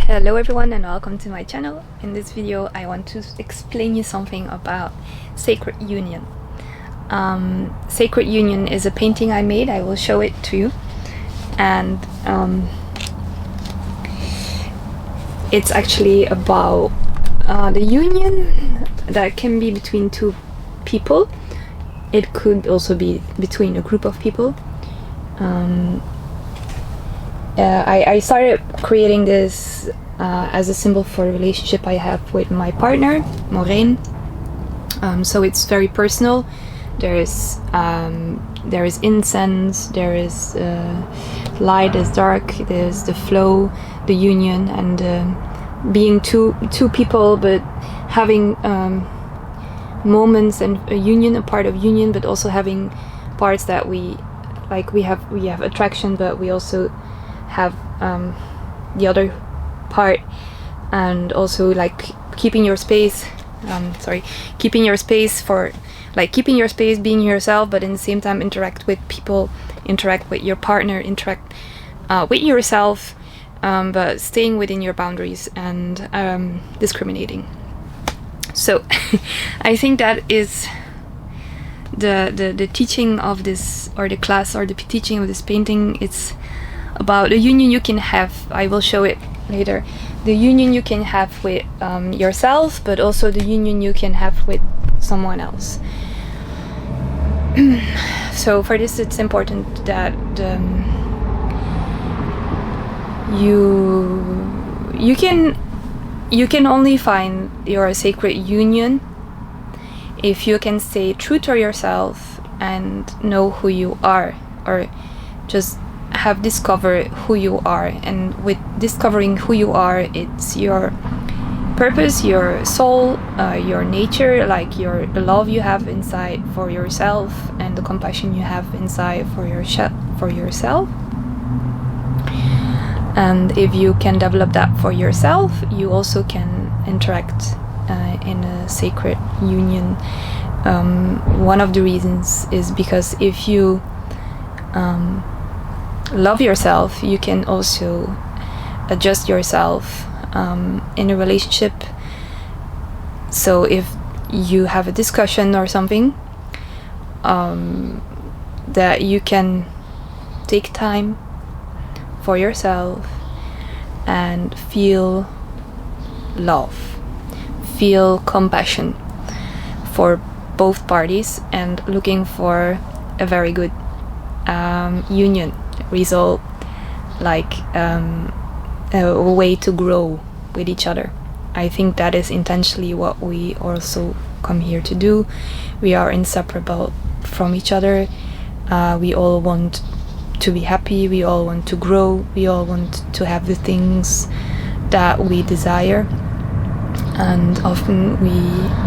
Hello everyone and welcome to my channel. In this video I want to explain you something about Sacred Union. Sacred Union is a painting I made. I will show it to you, and it's actually about the union that can be between two people. It could also be between a group of people. I started creating this as a symbol for a relationship I have with my partner, Maureen. So it's very personal. There is incense, there is light, there's dark, there's the flow, the union, and being two people, but having moments and a union, a part of union, but also having parts that we have attraction, but we also have the other part, and also like keeping your space for keeping your space, being yourself, but in the same time interact with people, interact with your partner, interact with yourself, but staying within your boundaries and discriminating. So I think that is the teaching of this, or the class, or the teaching of this painting. It's about the union you can have. I will show it later. The union you can have with yourself, but also the union you can have with someone else. So for this it's important that you can only find your sacred union if you can stay true to yourself and know who you are, or just have discovered who you are. And with discovering who you are, it's your purpose, your soul, your nature, like the love you have inside for yourself and the compassion you have inside for yourself. And if you can develop that for yourself, you also can interact in a sacred union. One of the reasons is because if you love yourself, you can also adjust yourself in a relationship. So if you have a discussion or something, that you can take time for yourself and feel love, feel compassion for both parties, and looking for a very good union result, like a way to grow with each other. I think that is intentionally what we also come here to do. We are inseparable from each other. We all want to be happy, we all want to grow, we all want to have the things that we desire, and often we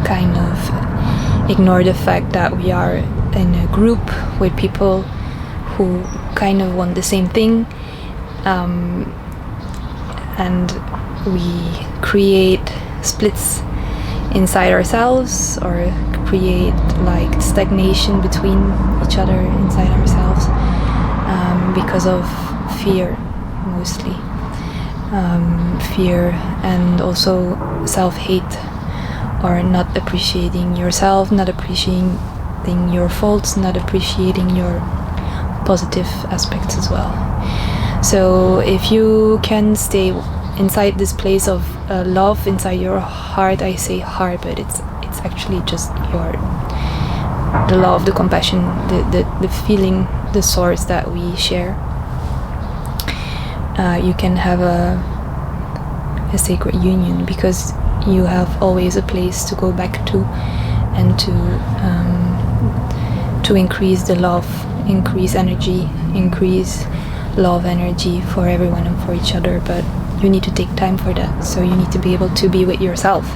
kind of ignore the fact that we are in a group with people who kind of want the same thing, and we create splits inside ourselves, or create like stagnation between each other inside ourselves, because of fear, mostly fear, and also self-hate, or not appreciating yourself, not appreciating your faults, not appreciating your positive aspects as well. So if you can stay inside this place of love inside your heart, I say heart, but it's actually just the love, the compassion, the feeling, the source that we share, you can have a sacred union, because you have always a place to go back to, and to increase the love, increase energy, increase love energy for everyone and for each other. But you need to take time for that. So you need to be able to be with yourself,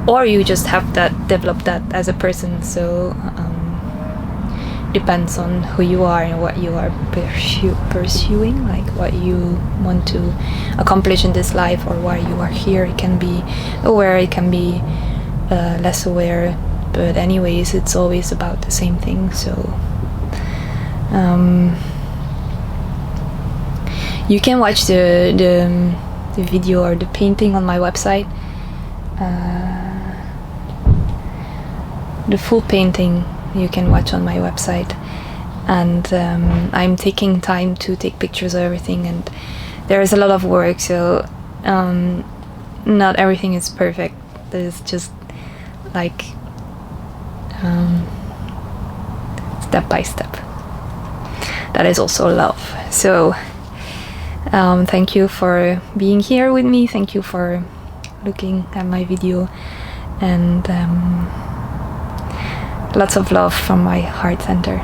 or you just have develop that as a person. So depends on who you are and what you are pursuing, like what you want to accomplish in this life, or why you are here. It can be aware, it can be less aware, but anyways, it's always about the same thing. So you can watch the the video or the painting on my website. The full painting you can watch on my website, and I'm taking time to take pictures of everything, and there is a lot of work, so not everything is perfect. There's just like step by step. That is also love. So thank you for being here with me, thank you for looking at my video, and lots of love from my heart center.